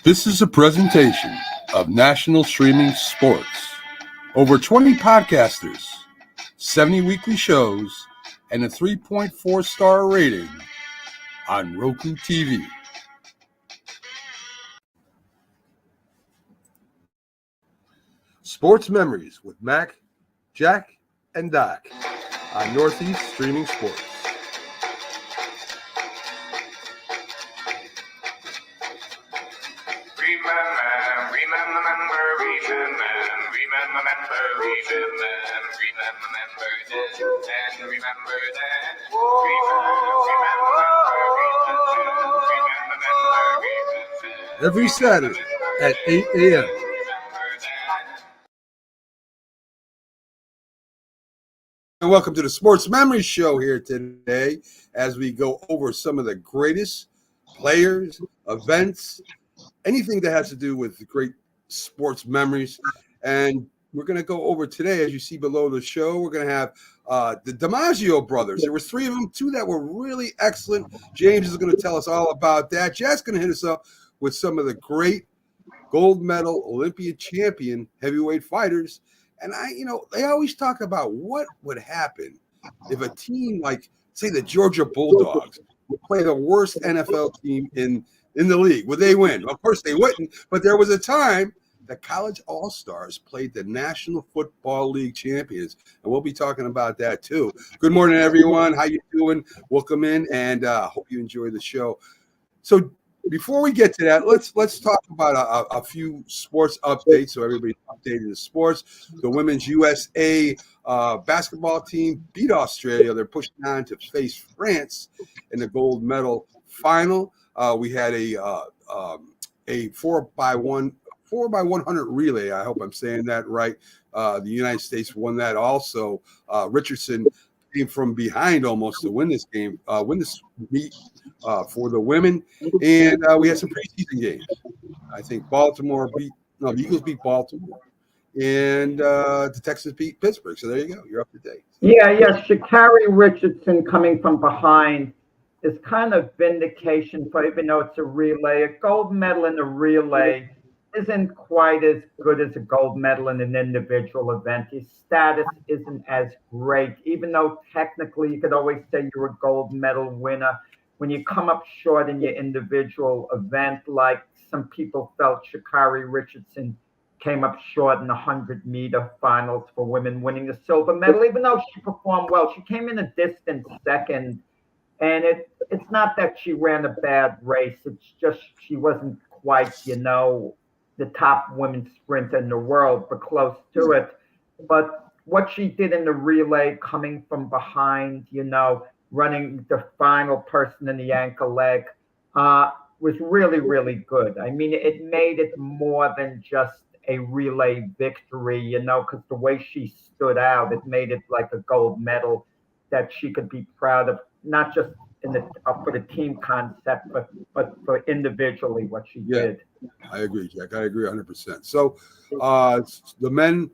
This is a presentation of National Streaming Sports. Over 20 podcasters, 70 weekly shows, and a 3.4-star rating on Roku TV. Sports Memories with Mac, Jack, and Doc on Northeast Streaming Sports. Every Saturday at 8 a.m. And welcome to the Sports Memories Show here today as we go over some of the greatest players, events, anything that has to do with great sports memories. And we're going to go over today, as you see below the show, we're going to have the Dimaggio brothers. There were three of them, two that were really excellent. James is going to tell us all about that. Jack's going to hit us up with some of the great gold medal Olympiad champion heavyweight fighters. And they always talk about what would happen if a team like, say, the Georgia Bulldogs would play the worst NFL team in the league. Would they win? Of course they wouldn't, but there was a time the college all-stars played the National Football League champions, and we'll be talking about that too. Good morning, everyone. How you doing? Welcome in, and hope you enjoy the show. So before we get to that, let's talk about a few sports updates so everybody's updated in the sports. The women's USA basketball team beat Australia. They're pushing on to face France in the gold medal final. We had a 4x100 relay. I hope I'm saying that right. The United States won that also. Richardson came from behind almost to win this game, win this meet for the women. And we had some preseason games. I think the Eagles beat Baltimore. And the Texans beat Pittsburgh. So there you go. You're up to date. Yeah. Sha'Carri Richardson coming from behind is kind of vindication for, even though it's a relay. A gold medal in a relay isn't quite as good as a gold medal in an individual event. Your status isn't as great, even though technically you could always say you're a gold medal winner. When you come up short in your individual event, like some people felt Sha'Carri Richardson came up short in the 100-meter finals for women, winning the silver medal, even though she performed well. She came in a distant second, and it's not that she ran a bad race. It's just she wasn't quite, the top women's sprinter in the world, but close to it. But what she did in the relay, coming from behind, running the final person in the ankle leg, was really, really good. I mean, it made it more than just a relay victory, because the way she stood out, it made it like a gold medal that she could be proud of, not just for the team concept, but for individually what she did. I agree, Jack. I agree 100%. So the men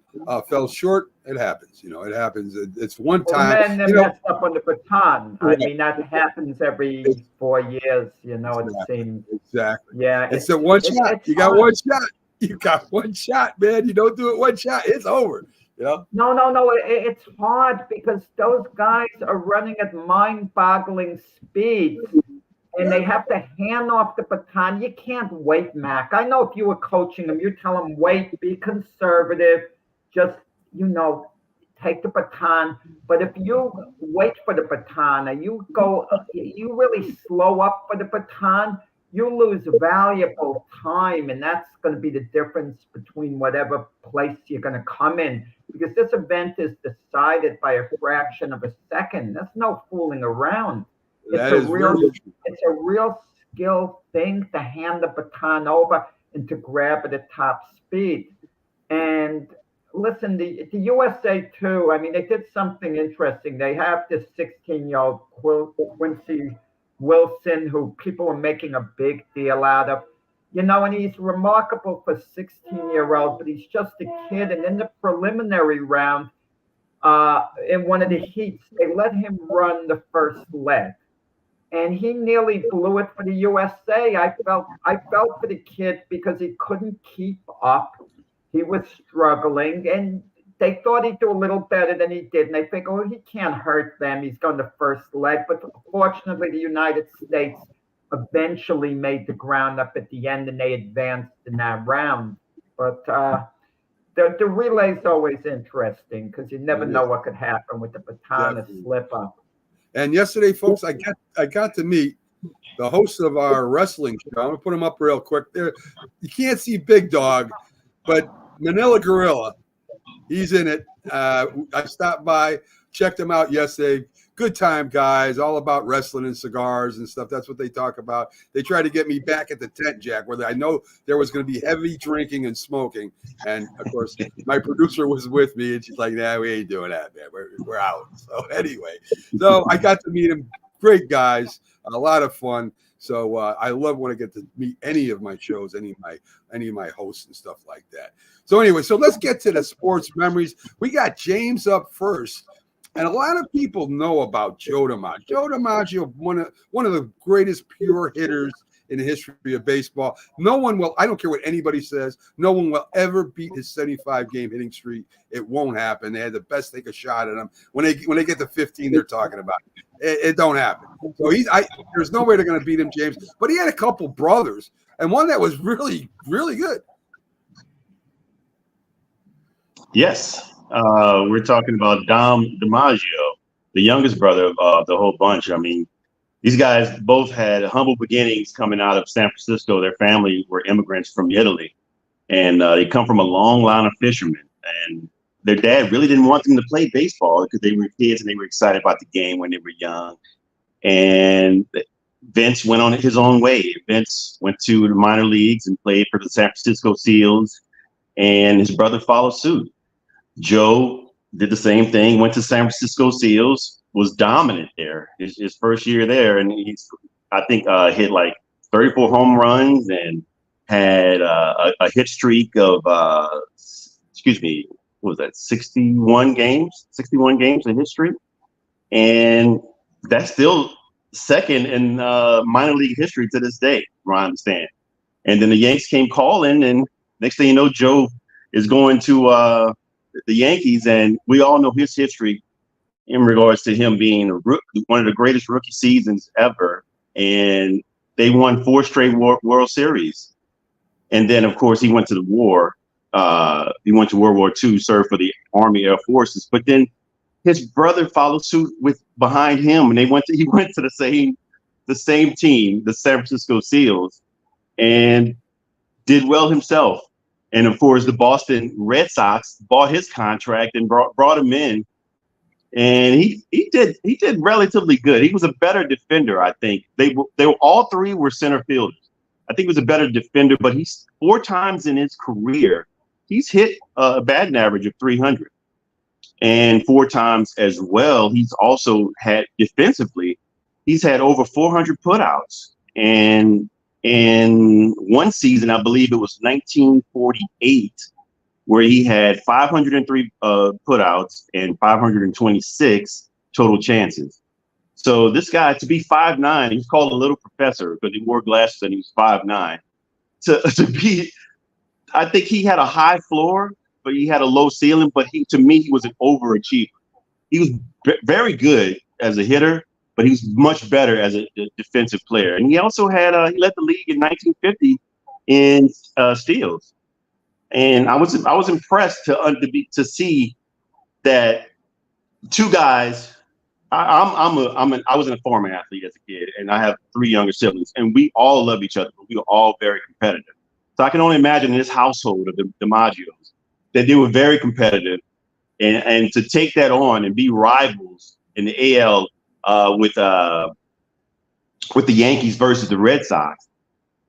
fell short. It happens. It happens. It's one time. The men messed up on the baton. I mean, that happens every 4 years, it seems. Exactly. Yeah. It's a one shot. You got one shot. You got one shot, man. You don't do it one shot, it's over. No. It's hard because those guys are running at mind-boggling speeds, and they have to hand off the baton. You can't wait, Mac. I know if you were coaching them, you tell them, wait, be conservative, just, take the baton. But if you wait for the baton and you really slow up for the baton, you lose valuable time, and that's going to be the difference between whatever place you're going to come in, because this event is decided by a fraction of a second. There's no fooling around. It's a real skill thing to hand the baton over and to grab at a top speed. And listen, the USA too, I mean, they did something interesting. They have this 16-year-old Quincy Wilson, who people are making a big deal out of, and he's remarkable for 16-year-old, but he's just a kid. And in the preliminary round, in one of the heats, they let him run the first leg. and he nearly blew it for the USA. I felt for the kid because he couldn't keep up. He was struggling, and they thought he'd do a little better than he did. And they think, oh, he can't hurt them. He's going to first leg. But fortunately, the United States eventually made the ground up at the end, and they advanced in that round. But the relay is always interesting because you never know what could happen with the baton or slip up. And yesterday, folks, I got to meet the host of our wrestling show. I'm gonna put him up real quick. There, you can't see Big Dog, but Manila Gorilla, he's in it. I stopped by, checked him out yesterday. Good time, guys. All about wrestling and cigars and stuff. That's what they talk about. They tried to get me back at the tent, Jack, where I know there was going to be heavy drinking and smoking. And of course, my producer was with me, and she's like, "Nah, we ain't doing that, man. We're out." So anyway, so I got to meet him. Great guys, a lot of fun. So I love when I get to meet any of my shows, any of my hosts and stuff like that. So anyway, so let's get to the sports memories. We got James up first. And a lot of people know about Joe Dimaggio. Joe Dimaggio, one of the greatest pure hitters in the history of baseball. No one will, I don't care what anybody says, no one will ever beat his 75-game hitting streak. It won't happen. They had the best take a shot at him. When they get to 15, they're talking about it. It don't happen. So there's no way they're going to beat him, James. But he had a couple brothers, and one that was really, really good. Yes. We're talking about Dom Dimaggio, the youngest brother of the whole bunch. I mean, these guys both had humble beginnings coming out of San Francisco. Their family were immigrants from Italy, and they come from a long line of fishermen. And their dad really didn't want them to play baseball because they were kids and they were excited about the game when they were young. And Vince went on his own way. Vince went to the minor leagues and played for the San Francisco Seals, and his brother followed suit. Joe did the same thing, went to San Francisco Seals, was dominant there his first year there. And he's, I think, hit like 34 home runs and had a hit streak of, what was that, 61 games in history. And that's still second in minor league history to this day, from what I understand. And then the Yanks came calling, and next thing you know, Joe is going to the Yankees, and we all know his history in regards to him being one of the greatest rookie seasons ever. And they won 4 straight World Series. And then, of course, he went to the war. He went to World War II, served for the Army Air Forces. But then his brother followed suit behind him, and he went to the same team, the San Francisco Seals, and did well himself. And of course, the Boston Red Sox bought his contract and brought him in, and he did relatively good. He was a better defender, I think. They were all 3 were center fielders. I think he was a better defender, but he's 4 times in his career he's hit a batting average of 300, and 4 times as well he's also had defensively. He's had over 400 putouts, and in one season, I believe it was 1948, where he had 503 putouts and 526 total chances. So this guy, to be 5'9", he's called a little professor because he wore glasses and he was 5'9". To be, I think he had a high floor, but he had a low ceiling. But to me, he was an overachiever. He was very good as a hitter, but he was much better as a defensive player. And he also had he led the league in 1950 in steals. And I was impressed to see that 2 guys. I was a former athlete as a kid, and I have 3 younger siblings, and we all love each other, but we were all very competitive. So I can only imagine this household of the Dimaggios that they were very competitive, and to take that on and be rivals in the AL. With the Yankees versus the Red Sox.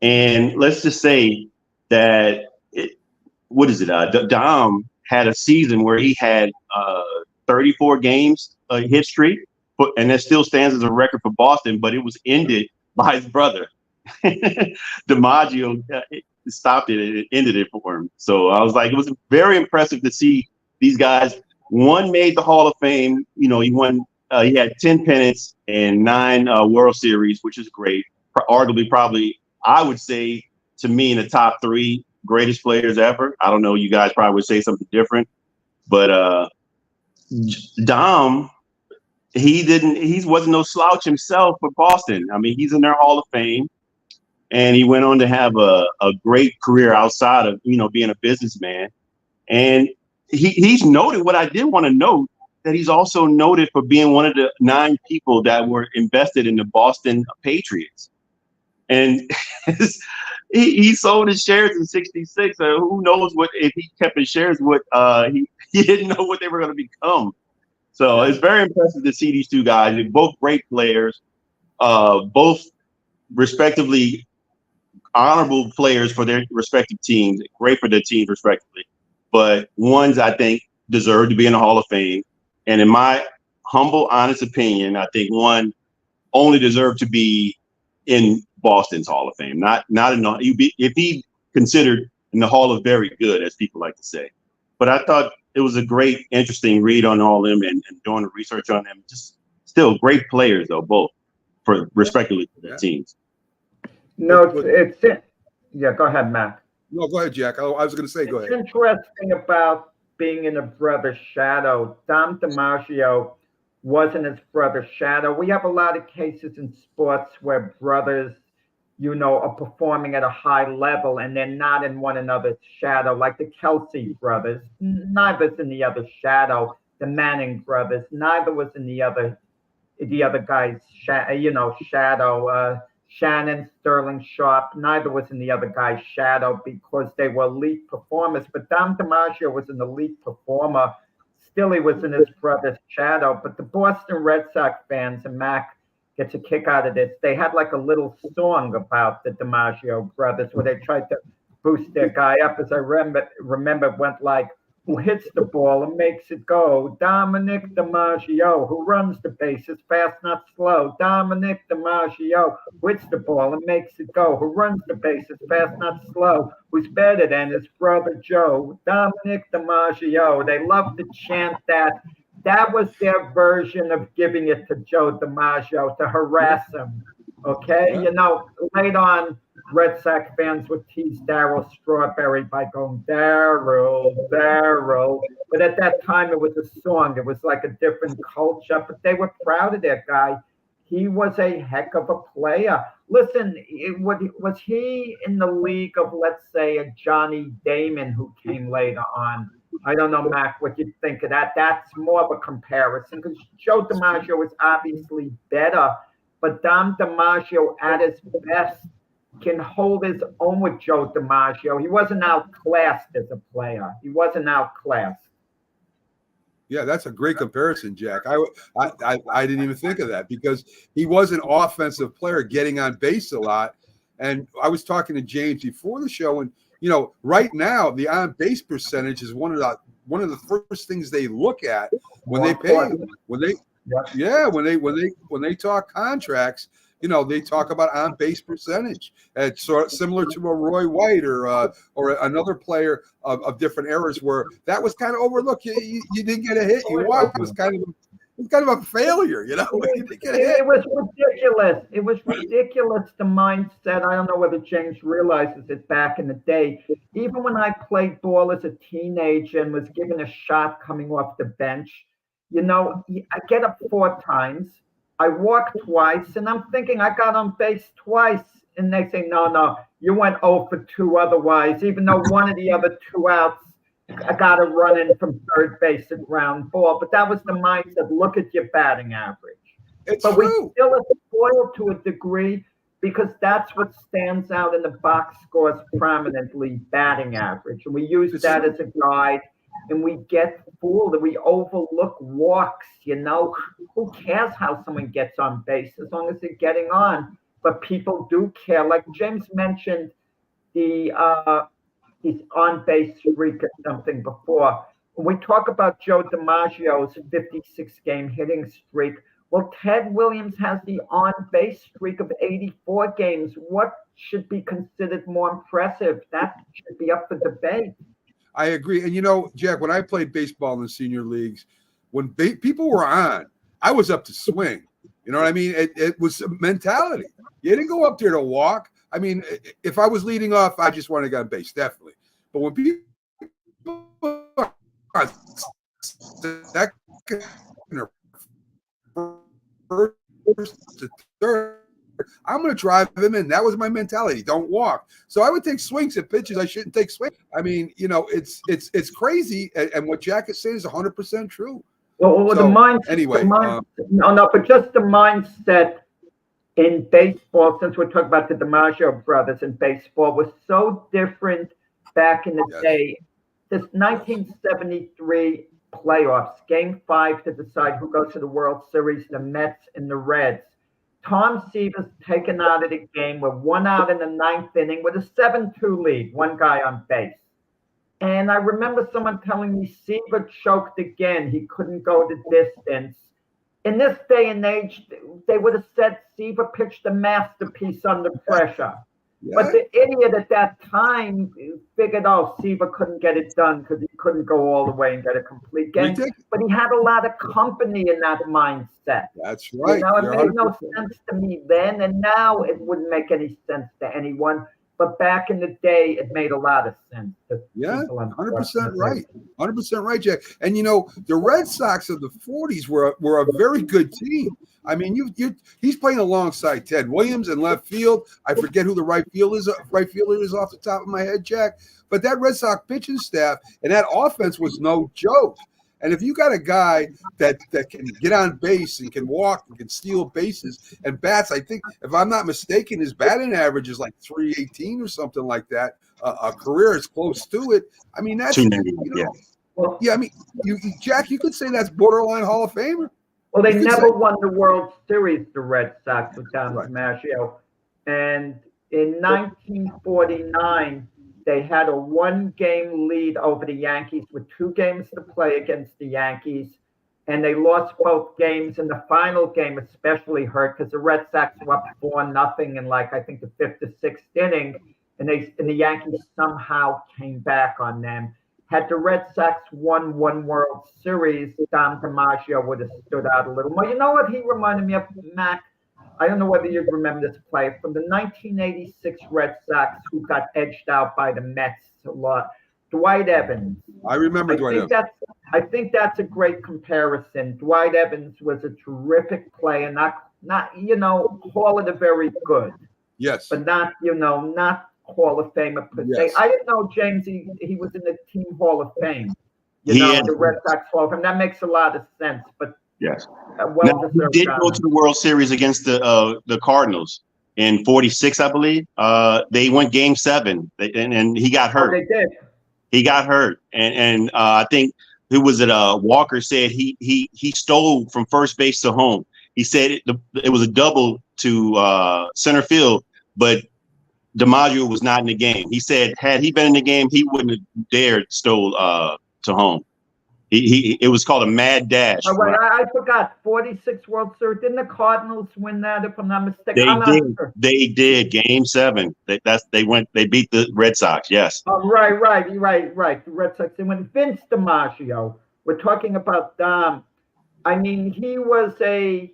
And let's just say that Dom had a season where he had 34 games hit streak, and that still stands as a record for Boston, but it was ended by his brother. Dimaggio stopped it and it ended it for him. So I was like, it was very impressive to see these guys. One made the Hall of Fame. You know, he won he had 10 pennants and 9 World Series, which is great. Arguably, probably, I would say, to me, in the top 3 greatest players ever. I don't know. You guys probably would say something different, but Dom, he wasn't no slouch himself for Boston. I mean, he's in their Hall of Fame, and he went on to have a great career outside of, being a businessman. And he's noted. What I did want to note, that he's also noted for being one of the 9 people that were invested in the Boston Patriots. And he sold his shares in '66. Who knows what, if he kept his shares, what he didn't know what they were going to become. So it's very impressive to see these 2 guys. They're both great players, both respectively honorable players for their respective teams, great for their teams respectively. But ones I think deserve to be in the Hall of Fame. And in my humble, honest opinion, I think one only deserved to be in Boston's Hall of Fame, not in the, if he considered in the Hall of Very Good, as people like to say. But I thought it was a great, interesting read on all of them and doing the research on them. Just still great players, though, both for respectively for their teams. No, yeah. Go ahead, Matt. No, go ahead, Jack. I was going to say, go ahead. It's interesting about being in a brother's shadow. Dom DiMaggio wasn't his brother's shadow. We have a lot of cases in sports where brothers, are performing at a high level and they're not in one another's shadow, like the Kelsey brothers. Neither's in the other's shadow. The Manning brothers, neither was in the other guy's shadow. Shannon, Sterling Sharp, neither was in the other guy's shadow because they were elite performers. But Dom DiMaggio was an elite performer. Still, he was in his brother's shadow. But the Boston Red Sox fans, and Mac gets a kick out of this, they had like a little song about the DiMaggio brothers where they tried to boost their guy up. As I remember, it went like, who hits the ball and makes it go? Dominic DiMaggio, who runs the bases fast, not slow. Dominic DiMaggio, who hits the ball and makes it go, who runs the bases fast, not slow, who's better than his brother Joe. Dominic DiMaggio. They love to chant that. That was their version of giving it to Joe DiMaggio to harass him. Okay? Late on, Red Sox fans would tease Darryl Strawberry by going, Darryl. But at that time, it was a song. It was like a different culture, but they were proud of their guy. He was a heck of a player. Listen, was he in the league of, let's say, a Johnny Damon who came later on? I don't know, Mac, what you think of that. That's more of a comparison because Joe DiMaggio was obviously better, but Dom DiMaggio at his best can hold his own with Joe DiMaggio. He wasn't outclassed as a player. He wasn't outclassed. Yeah, that's a great comparison, Jack. I didn't even think of that because he was an offensive player getting on base a lot. And I was talking to James before the show, and right now the on base percentage is one of the first things they look at when they pay when they talk contracts. They talk about on base percentage. It's sort of similar to a Roy White or another player of different eras where that was kind of overlooked. You didn't get a hit. You walked. It was kind of a failure. You didn't get a hit. It was ridiculous. It was ridiculous. The mindset. I don't know whether James realizes it back in the day. Even when I played ball as a teenager and was given a shot coming off the bench, I get up 4 times. I walk twice, and I'm thinking I got on base twice. And they say, no, you went 0 for 2 otherwise, even though one of the other 2 outs, I got to run in from third base and ground ball. But that was the mindset. Look at your batting average. It's but true. We still are spoiled to a degree because that's what stands out in the box scores prominently, batting average. And we use that as a guide. And we get fooled and we overlook walks, Who cares how someone gets on base as long as they're getting on? But people do care. Like James mentioned his on-base streak or something before. When we talk about Joe DiMaggio's 56-game hitting streak, well, Ted Williams has the on-base streak of 84 games. What should be considered more impressive? That should be up for debate. I agree. And, Jack, when I played baseball in the senior leagues, when people were on, I was up to swing. You know what I mean? It was a mentality. You didn't go up there to walk. I mean, if I was leading off, I just wanted to get on base, definitely. But when people are second or first to third, I'm going to drive him in. That was my mentality. Don't walk. So I would take swings at pitches I shouldn't take swings. I mean, you know, it's crazy. And what Jack is saying is 100% true. Well, So, the mindset. anyway, No, but just the mindset in baseball, since we're talking about the Dimaggio brothers in baseball, was so different back in the Yes. day. This 1973 playoffs, Game 5 to decide who goes to the World Series, the Mets and the Reds. Tom Seaver's taken out of the game with 1 out in the 9th inning with a 7-2 lead, one guy on base. And I remember someone telling me Seaver choked again. He couldn't go the distance. In this day and age, they would have said Seaver pitched a masterpiece under pressure. yeah. But the idiot at that time figured, oh, Seaver couldn't get it done because he couldn't go all the way and get a complete game. Ridiculous. But he had a lot of company in that mindset. That's right. You know, it You're made no 100% sense to me then, and now it wouldn't make any sense to anyone. But back in the day, it made a lot of sense to Yeah, people. 100% right. 100% right, Jack. And you know, the Red Sox of the 40s were a very good team. I mean, he's playing alongside Ted Williams in left field. I forget who the right fielder is off the top of my head, Jack. But that Red Sox pitching staff and that offense was no joke. And if you got a guy that can get on base and can walk and can steal bases and bats, I think, if I'm not mistaken, his batting average is like 318 or something like that. A career is close to it. I mean, that's, you know, yeah. I mean, Jack, you could say that's borderline Hall of Famer. Well, they never won the World Series, the Red Sox, with Don Right. Dimaggio. And in 1949, they had a 1-game lead over the Yankees with 2 games to play against the Yankees. And they lost both games. And the final game especially hurt because the Red Sox were up 4-0 in, like, I think the 5th or 6th inning. And the Yankees somehow came back on them. Had the Red Sox won 1 World Series, Dom DiMaggio would have stood out a little more. You know what he reminded me of, Mac? I don't know whether you remember this player from the 1986 Red Sox who got edged out by the Mets a lot. Dwight Evans. I remember Dwight Evans. I think that's a great comparison. Dwight Evans was a terrific player, not you know, Hall of the Very Good. Yes. But not, you know, not Hall of Famer per se. Yes. I didn't know, James, he was in the Team Hall of Fame. You know, the Red Sox Hall of Fame. That makes a lot of sense. But yes, well, he did go to the World Series against the Cardinals in '46, I believe. They went Game 7, and he got hurt. Oh, they did. He got hurt, and I think who was it? Walker said he stole from first base to home. He said it was a double to center field, but DiMaggio was not in the game. He said had he been in the game, he wouldn't have dared stole to home. It was called a mad dash. Oh, wait, I forgot. 46 World Series. Didn't the Cardinals win that, if I'm not mistaken? They did. Game 7. They beat the Red Sox. Yes. Oh, right. The Red Sox. And when Vince DiMaggio, we're talking about Dom. I mean, he was a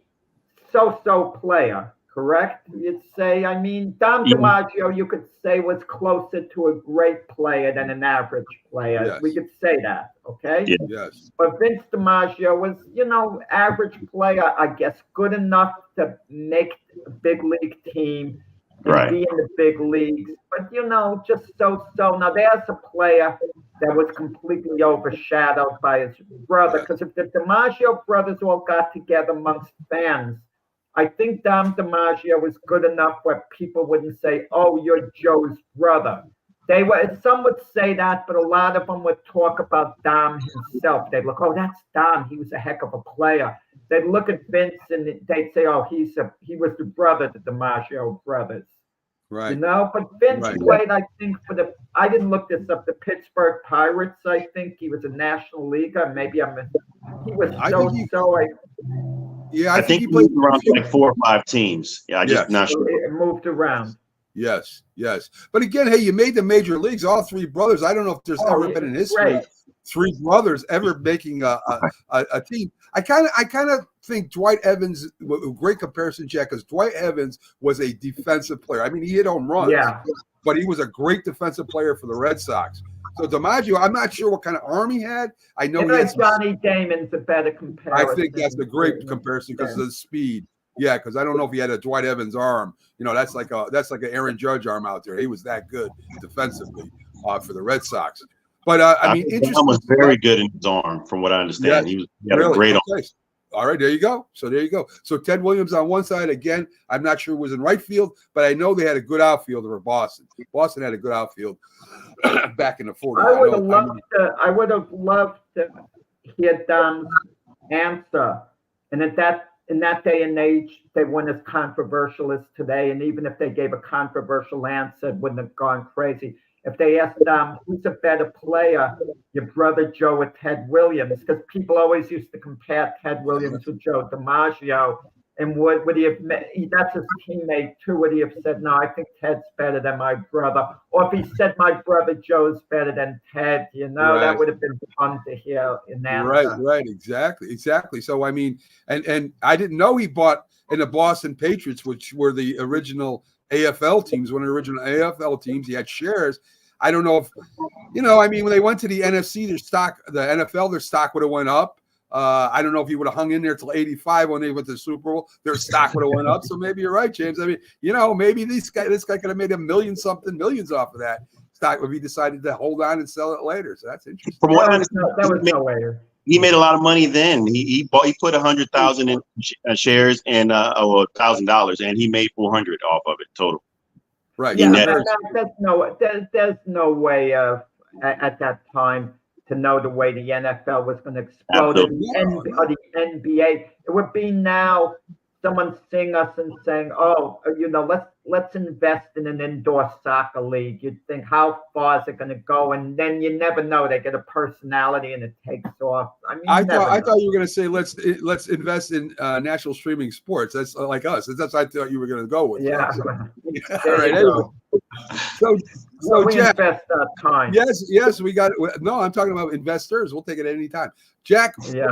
so-so player, correct? You'd say. I mean, Dom DiMaggio, you could say, was closer to a great player than an average player. Yes. We could say that, okay? Yeah. Yes. But Vince DiMaggio was, you know, average player, I guess, good enough to make a big league team and be in the big leagues. But, you know, just so-so. Now, there's a player that was completely overshadowed by his brother, because if the DiMaggio brothers all got together amongst fans, I think Dom DiMaggio was good enough where people wouldn't say, oh, you're Joe's brother. They were, some would say that, but a lot of them would talk about Dom himself. They'd look, oh, that's Dom. He was a heck of a player. They'd look at Vince and they'd say, oh, he was the brother of the DiMaggio brothers. Right. You know, but Vince played, I think, I didn't look this up, the Pittsburgh Pirates, I think. He was a National Leaguer. Maybe he was I think he moved around like 4 or 5 teams. Yeah, not sure. It moved around. Yes. But again, hey, you made the major leagues, all 3 brothers. I don't know if there's ever been in history 3 brothers ever making a team. I kind of think Dwight Evans, a great comparison, Jack, because Dwight Evans was a defensive player. I mean, he hit home runs, Yeah. but he was a great defensive player for the Red Sox. So Dimaggio, I'm not sure what kind of arm he had. I know he had Johnny Damon's a better comparison. I think that's a great comparison because of the speed. Yeah, because I don't know if he had a Dwight Evans arm. That's like an Aaron Judge arm out there. He was that good defensively for the Red Sox. But I mean, interesting. Was very good in his arm, from what I understand. Yeah, he had a great arm. All right, there you go. So Ted Williams on one side again. I'm not sure who was in right field, but I know they had a good outfielder for Boston. Boston had a good outfield back in the 40s. I would have loved to hear Dom's answer. And in that day and age, they weren't as controversial as today. And even if they gave a controversial answer, it wouldn't have gone crazy. If they asked Dom, who's a better player, your brother Joe or Ted Williams? Because people always used to compare Ted Williams with Joe DiMaggio. And would he have? That's his teammate too. Would he have said, "No, I think Ted's better than my brother"? Or if he said, "My brother Joe's better than Ted," that would have been fun to hear in that. Right, exactly. So I mean, and I didn't know he bought in the Boston Patriots, which were the original AFL teams, one of the original AFL teams. He had shares. I don't know if I mean, when they went to the NFC, the NFL, their stock would have went up. I don't know if he would have hung in there till 85 when they went to the Super Bowl. Their stock would have went up. So maybe you're right, James. I mean, maybe this guy could have made millions off of that stock if he decided to hold on and sell it later. So that's interesting. From what I understand, he made a lot of money then. He put 100,000 in shares and $1,000, and he made 400 off of it total. Right. Yeah. There's no way at that time to know the way the NFL was going to explode or the NBA. It would be now someone seeing us and saying, "Oh, let's invest in an indoor soccer league." You'd think, how far is it going to go? And then you never know. They get a personality and it takes off. I mean, I thought you were going to say let's invest in national streaming sports. That's like us. That's what I thought you were going to go with. Yeah. All right. Anyway. So we Jack, invest time. Yes, we got it. No, I'm talking about investors. We'll take it at any time. Jack, yeah.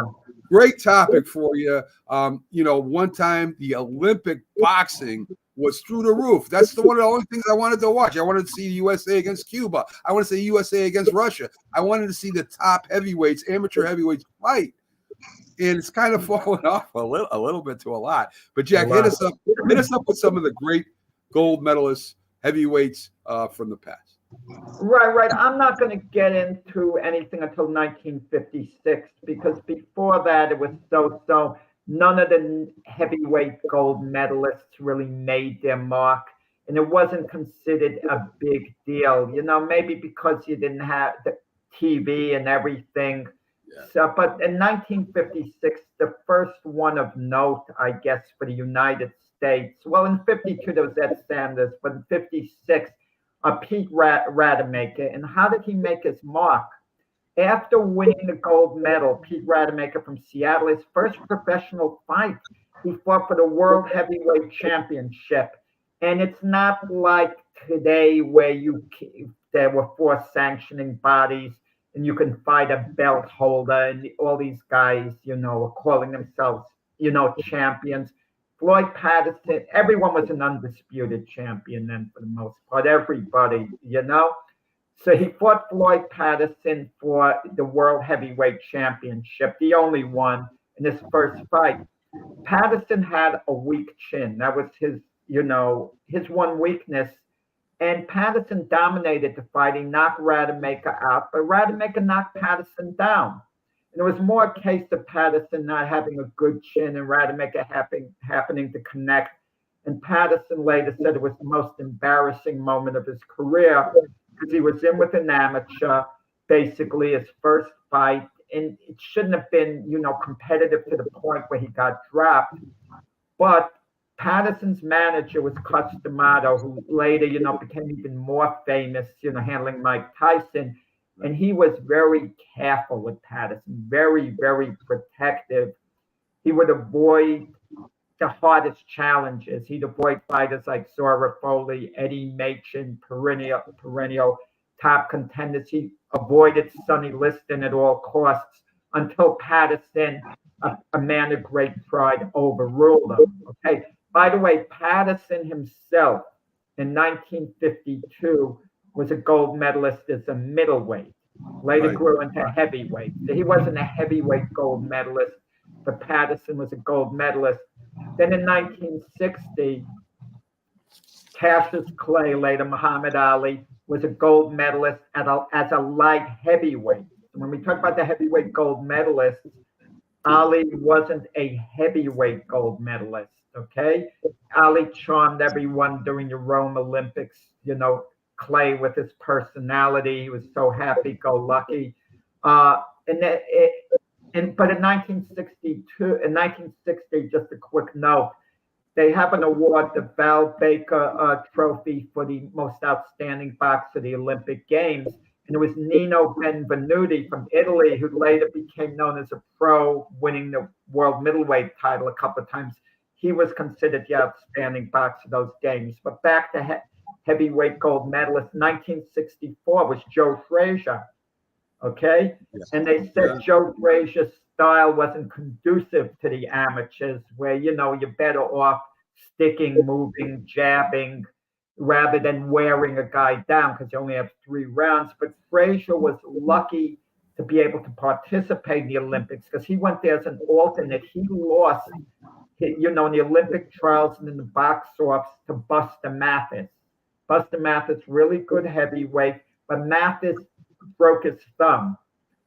Great topic for you. One time the Olympic boxing was through the roof. That's one of the only things I wanted to watch. I wanted to see USA against Cuba. I wanted to see USA against Russia. I wanted to see the top heavyweights, amateur heavyweights fight. And it's kind of fallen off a little bit to a lot. But Jack, hit us up with some of the great gold medalists, heavyweights from the past. Right. I'm not going to get into anything until 1956 because before that it was so. None of the heavyweight gold medalists really made their mark, and it wasn't considered a big deal. Maybe because you didn't have the TV and everything. Yeah. So, but in 1956, the first one of note, I guess, for the United States. Well, in 52 there was Ed Sanders, but in 56. Pete Rademacher. And how did he make his mark? After winning the gold medal, Pete Rademacher from Seattle, his first professional fight, he fought for the World Heavyweight Championship. And it's not like today where there were 4 sanctioning bodies and you can fight a belt holder and all these guys, are calling themselves, champions. Floyd Patterson, everyone was an undisputed champion then for the most part, everybody, So he fought Floyd Patterson for the World Heavyweight Championship, the only one in his first fight. Patterson had a weak chin. That was his one weakness. And Patterson dominated the fight. He knocked Rademacher out, but Rademacher knocked Patterson down. And it was more a case of Patterson not having a good chin and Rademacher happening to connect. And Patterson later said it was the most embarrassing moment of his career because he was in with an amateur, basically his first fight. And it shouldn't have been, competitive to the point where he got dropped. But Patterson's manager was Cus D'Amato, who later, became even more famous, handling Mike Tyson. And he was very careful with Patterson, very, very protective. He would avoid the hardest challenges. He'd avoid fighters like Zora Foley, Eddie Machin, perennial top contenders. He avoided Sonny Liston at all costs until Patterson a man of great pride overruled him. Okay. By the way, Patterson himself in 1952 was a gold medalist as a middleweight. Later Right. grew into heavyweight. So he wasn't a heavyweight gold medalist, but Patterson was a gold medalist. Then in 1960, Cassius Clay, later Muhammad Ali, was a gold medalist as a light heavyweight. When we talk about the heavyweight gold medalists, Ali wasn't a heavyweight gold medalist, okay? Ali charmed everyone during the Rome Olympics. Clay with his personality, he was so happy-go-lucky. And that it, but in 1960, just a quick note, they have an award, the Val Baker Trophy for the most outstanding boxer of the Olympic Games. And it was Nino Benvenuti from Italy, who later became known as a pro, winning the world middleweight title a couple of times. He was considered the outstanding boxer of those games. But back to heavyweight gold medalist, 1964 was Joe Frazier. Okay? Yes. And they said Joe Frazier's style wasn't conducive to the amateurs, where, you're better off sticking, moving, jabbing, rather than wearing a guy down because you only have 3 rounds. But Frazier was lucky to be able to participate in the Olympics because he went there as an alternate. He lost, in the Olympic trials and in the box offs to Buster Mathis. Buster Mathis, really good heavyweight, but Mathis broke his thumb,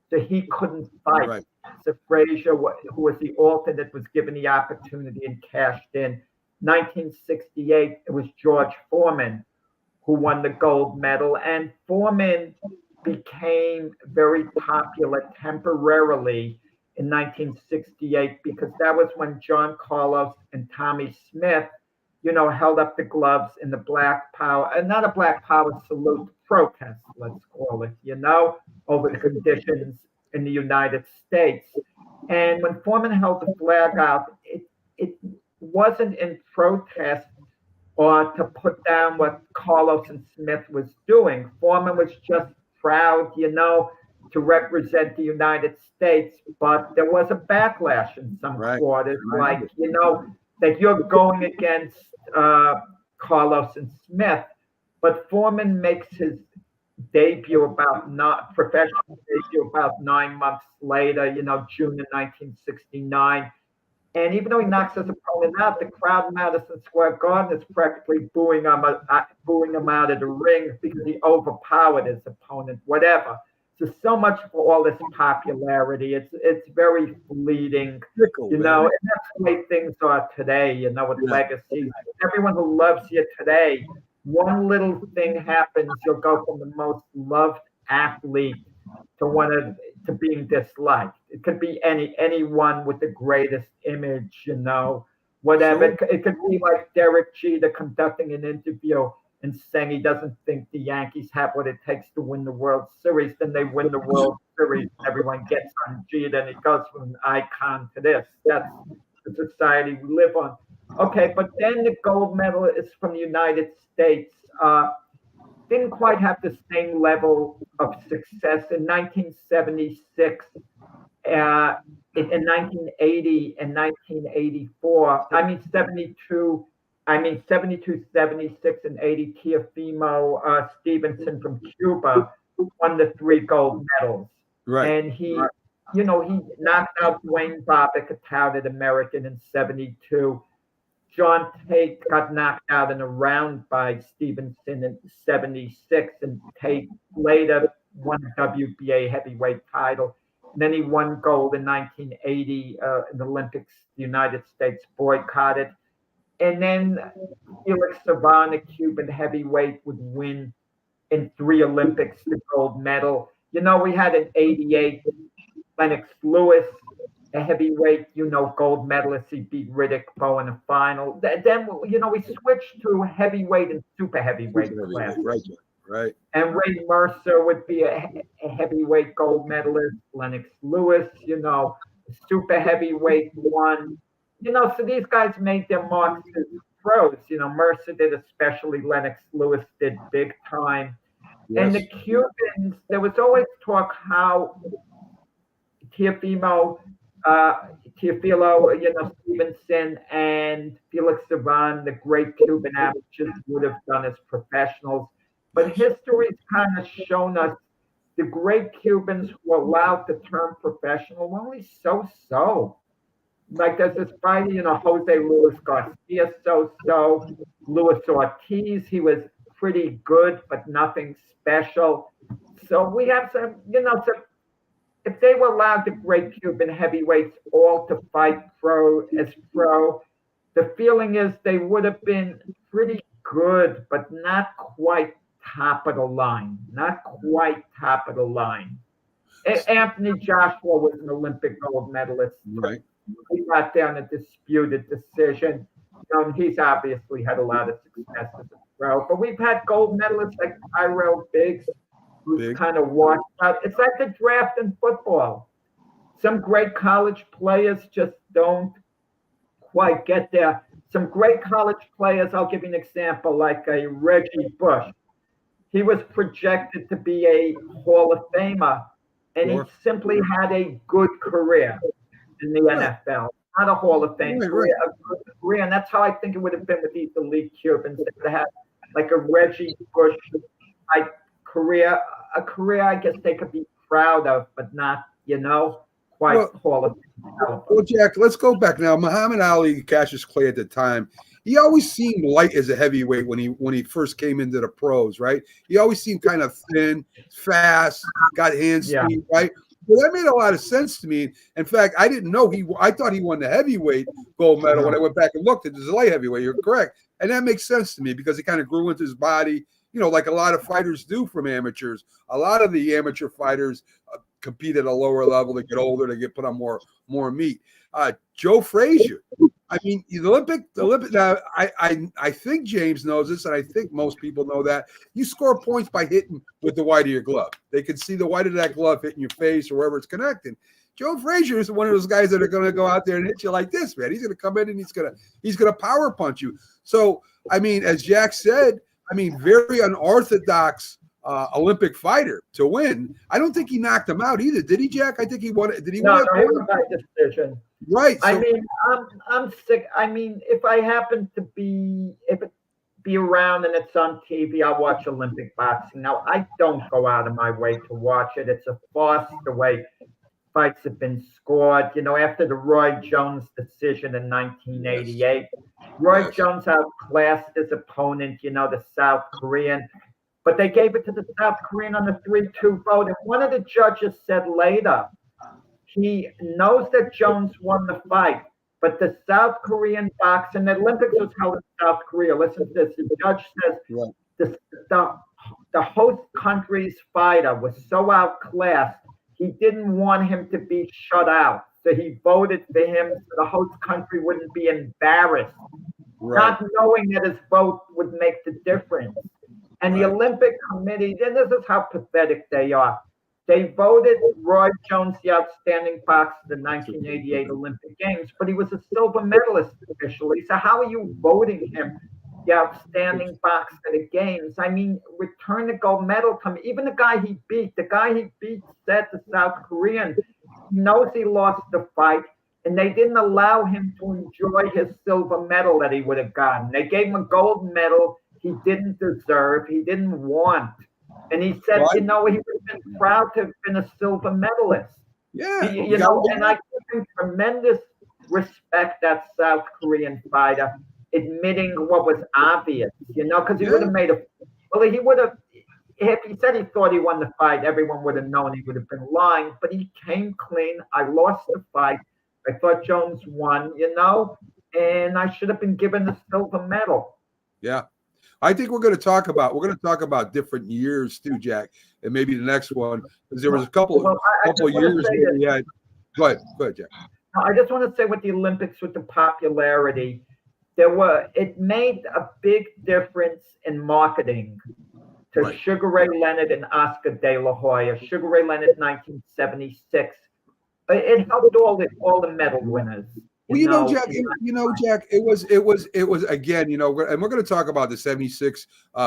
so he couldn't fight. Right. So Frazier, who was the alternate, was given the opportunity and cashed in. 1968, it was George Foreman who won the gold medal, and Foreman became very popular temporarily in 1968 because that was when John Carlos and Tommy Smith, held up the gloves in the Black Power, and not a Black Power salute protest, let's call it, over the conditions in the United States. And when Foreman held the flag out, it wasn't in protest or to put down what Carlos and Smith was doing. Foreman was just proud, to represent the United States, but there was a backlash in some quarters, like, that you're going against Carlos and Smith. But Foreman makes his professional debut about 9 months later, June of 1969. And even though he knocks his opponent out, the crowd in Madison Square Garden is practically booing him out of the ring because he overpowered his opponent, whatever. So much for all this popularity. It's very fleeting, and that's the way things are today, with legacy. Everyone who loves you today, one little thing happens, you'll go from the most loved athlete to being disliked. It could be anyone with the greatest image, whatever. Sure. It could be like Derek Jeter conducting an interview and saying he doesn't think the Yankees have what it takes to win the World Series. Then they win the World Series, and everyone gets on Jeter, and it goes from an icon to this. That's the society we live on. Okay, but then the gold medal is from the United States. Didn't quite have the same level of success in 1976. In 1980 and 1984, 72, 76, and 80, Teofimo Stevenson from Cuba won the 3 gold medals. Right. And he knocked out Dwayne Bobbitt, a touted American, in 72. John Tate got knocked out in a round by Stevenson in 76, and Tate later won the WBA heavyweight title. And then he won gold in 1980 in the Olympics. The United States boycotted. And then Felix Savon, a Cuban heavyweight, would win in 3 Olympics the gold medal. We had in 88 Lennox Lewis, a heavyweight, gold medalist. He beat Riddick Bowe in the final. Then, we switched to heavyweight and super heavyweight class. Right. And Ray Mercer would be a heavyweight gold medalist. Lennox Lewis, super heavyweight won. So these guys made their marks as pros. Mercer did, especially Lennox Lewis did big time. Yes. And the Cubans, there was always talk how Teofimo Teofilo, Stevenson and Felix Savan, the great Cuban amateurs, would have done as professionals. But history's kind of shown us the great Cubans who were allowed to turn professional were only so-so. Like there's this fighter, Jose Luis Garcia, so-so. Luis Ortiz, he was pretty good, but nothing special. So we have some if they were allowed the great Cuban heavyweights all to fight pro, the feeling is they would have been pretty good, but not quite top of the line. Not quite top of the line. Anthony Joshua was an Olympic gold medalist. Right. He got down a disputed decision. He's obviously had a lot of success as a pro, but we've had gold medalists like Tyrell Biggs, who's kind of washed out. It's like the draft in football. Some great college players just don't quite get there. Some great college players, I'll give you an example, like a Reggie Bush. He was projected to be a Hall of Famer, and he simply had a good career in the NFL. Not a Hall of Fame career, a good career. And that's how I think it would have been with these elite Cubans. They would have had like a Reggie Bush type career, a career I guess they could be proud of, but not, quite Hall of Fame. Well, Jack, let's go back now. Muhammad Ali, Cassius Clay at the time, he always seemed light as a heavyweight when he first came into the pros, right? He always seemed kind of thin, fast, got hand speed, right? Well, that made a lot of sense to me. In fact, I didn't know I thought he won the heavyweight gold medal when I went back and looked at the light heavyweight. You're correct. And that makes sense to me because he kind of grew into his body, like a lot of fighters do from amateurs. A lot of the amateur fighters compete at a lower level. They get older, they get put on more meat. Joe Frazier. I mean, the Olympic. Now, I think James knows this, and I think most people know that you score points by hitting with the white of your glove. They can see the white of that glove hitting your face or wherever it's connecting. Joe Frazier is one of those guys that are going to go out there and hit you like this, man. He's going to come in and he's going to power punch you. So, I mean, as Jack said, very unorthodox Olympic fighter to win. I don't think he knocked him out either, did he, Jack? I think he won it. Did he win it? No, he won by decision. Right. So, I'm sick. If I happen to be around and it's on TV, I'll watch Olympic boxing. Now, I don't go out of my way to watch it. It's a farce the way fights have been scored. After the Roy Jones decision in 1988, Roy Jones outclassed his opponent, the South Korean. But they gave it to the South Korean on the 3-2 vote. And one of the judges said later, he knows that Jones won the fight, but the South Korean boxing, the Olympics was held in South Korea. Listen to this. The judge says the host country's fighter was so outclassed, he didn't want him to be shut out. So he voted for him so the host country wouldn't be embarrassed, not knowing that his vote would make the difference. And the Olympic Committee, and this is how pathetic they are. They voted Roy Jones the outstanding boxer in the 1988 Olympic Games, but he was a silver medalist officially. So how are you voting him the outstanding boxer at the Games? Return the gold medal to him. Even the guy he beat said to South Korean, he knows he lost the fight, and they didn't allow him to enjoy his silver medal that he would have gotten. They gave him a gold medal he didn't deserve, he didn't want. And he said, he would have been proud to have been a silver medalist. Yeah. And I give him tremendous respect, that South Korean fighter, admitting what was obvious, because he would have made he would have, if he said he thought he won the fight, everyone would have known he would have been lying, but he came clean. I lost the fight. I thought Jones won, and I should have been given the silver medal. Yeah. I think we're going to talk about different years too, Jack, and maybe the next one, because there was a couple of years where we had. Go ahead, Jack. I just want to say with the Olympics, with the popularity, it made a big difference in marketing to Sugar Ray Leonard and Oscar De La Hoya. Sugar Ray Leonard, 1976. It helped all the medal winners. Well, Jack, Jack, it was again, and we're going to talk about the 76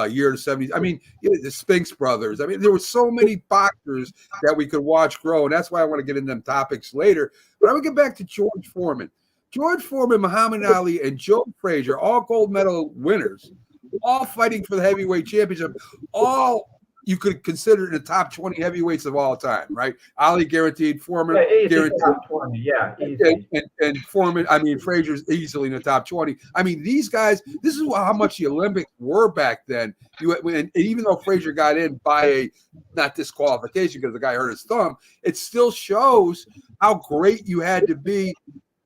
year to 70s. I mean, the Spinks brothers. I mean, there were so many boxers that we could watch grow, and that's why I want to get into them topics later. But I'm going to get back to George Foreman. George Foreman, Muhammad Ali, and Joe Frazier, all gold medal winners, all fighting for the heavyweight championship, all you could consider the top 20 heavyweights of all time, right? Ali guaranteed, Foreman guaranteed. Top 20, yeah, easy. And Foreman, Frazier's easily in the top 20. I mean, these guys, this is how much the Olympics were back then. And even though Frazier got in by a not disqualification because the guy hurt his thumb, it still shows how great you had to be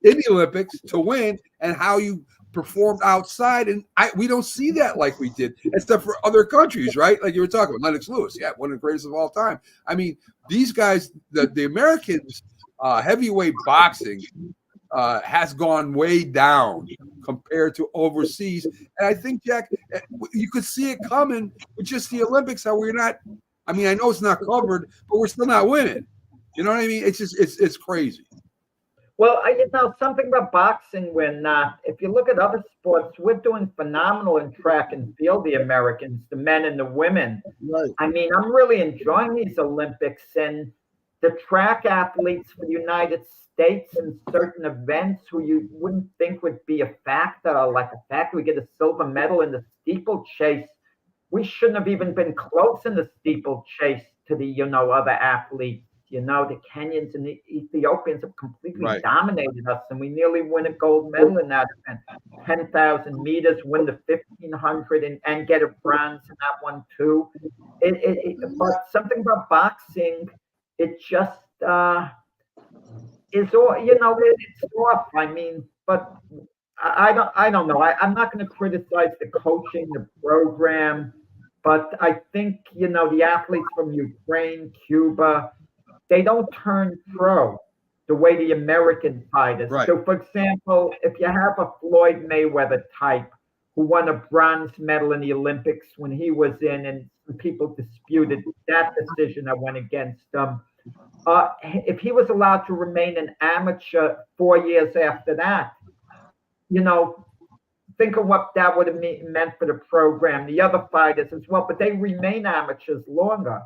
in the Olympics to win and how you performed outside, and we don't see that like we did, except for other countries, right? Like you were talking about Lennox Lewis, yeah, one of the greatest of all time. I mean, these guys, the Americans, heavyweight boxing has gone way down compared to overseas, and I think, Jack, you could see it coming with just the Olympics. How we're not, I mean, I know it's not covered, but we're still not winning. You know what I mean? It's just it's crazy. Well, something about boxing, we're not. If you look at other sports, we're doing phenomenal in track and field, the Americans, the men and the women. Right. I mean, I'm really enjoying these Olympics, and the track athletes for the United States in certain events who you wouldn't think would be a factor, like the fact we get a silver medal in the steeplechase. We shouldn't have even been close in the steeplechase to the, other athletes. The Kenyans and the Ethiopians have completely dominated us, and we nearly win a gold medal in that event. 10,000 meters, win the 1,500, and get a bronze in that one too. But something about boxing, it just is all, it's off. I mean, but I don't know. I'm not going to criticize the coaching, the program, but I think the athletes from Ukraine, Cuba, they don't turn pro the way the American fighters. Right. So, for example, if you have a Floyd Mayweather type who won a bronze medal in the Olympics when he was in, and people disputed that decision that went against him, if he was allowed to remain an amateur 4 years after that, think of what that would have meant for the program, the other fighters as well, but they remain amateurs longer.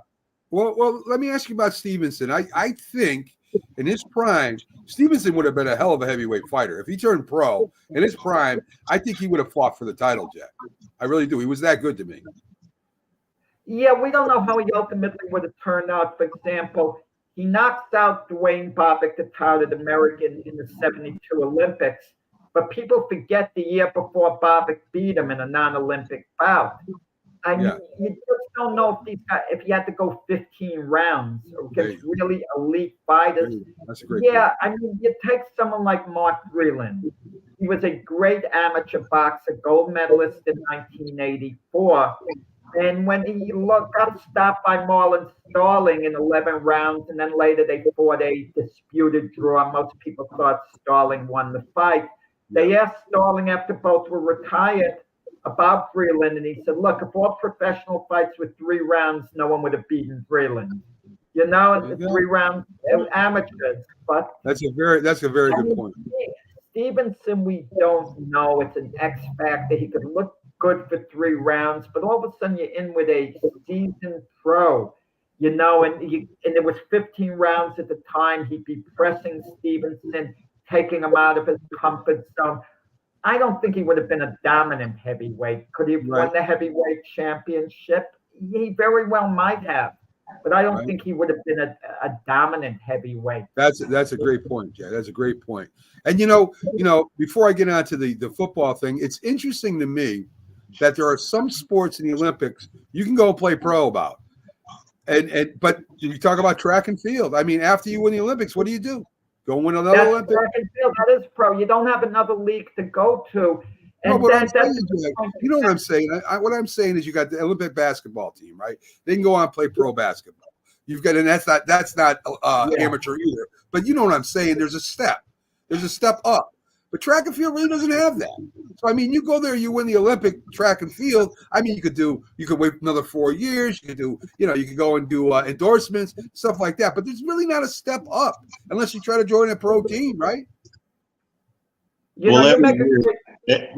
Well, let me ask you about Stevenson. I think in his prime, Stevenson would have been a hell of a heavyweight fighter. If he turned pro in his prime, I think he would have fought for the title, Jack. I really do. He was that good to me. Yeah, we don't know how he ultimately would have turned out. For example, he knocks out Dwayne Bobbitt, the touted American, in the 72 Olympics. But people forget the year before Bobbitt beat him in a non-Olympic bout. I mean, you just don't know if he had to go 15 rounds against really elite fighters. That's a great point. I mean, you take someone like Mark Breland. He was a great amateur boxer, gold medalist in 1984. And when he got stopped by Marlon Starling in 11 rounds, and then later they fought a disputed draw, most people thought Starling won the fight. They asked Starling after both were retired about Breland, and he said, look, if all professional fights were 3 rounds, no one would have beaten Breland. It's 3 rounds amateurs. But that's a very good point. Stevenson, we don't know. It's an X factor. He could look good for 3 rounds, but all of a sudden you're in with a seasoned pro, and it was 15 rounds at the time. He'd be pressing Stevenson, taking him out of his comfort zone. I don't think he would have been a dominant heavyweight. Could he have won the heavyweight championship? He very well might have, but I don't think he would have been a dominant heavyweight. That's a great point, Jay. That's a great point. And before I get on to the football thing, it's interesting to me that there are some sports in the Olympics you can go and play pro about. But you talk about track and field. I mean, after you win the Olympics, what do? Go win another Olympic. Track and field, that is pro. You don't have another league to go to. And what I'm saying, you know what I'm saying? What I'm saying is you got the Olympic basketball team, right? They can go on and play pro basketball. You've got, and that's not amateur either. But you know what I'm saying? There's a step up. But track and field really doesn't have that. So I mean, you go there, you win the Olympic track and field. I mean, you could wait another 4 years. You could do, you could go and do endorsements, stuff like that. But there's really not a step up unless you try to join a pro team, right? You Well, know, you every make a year, great,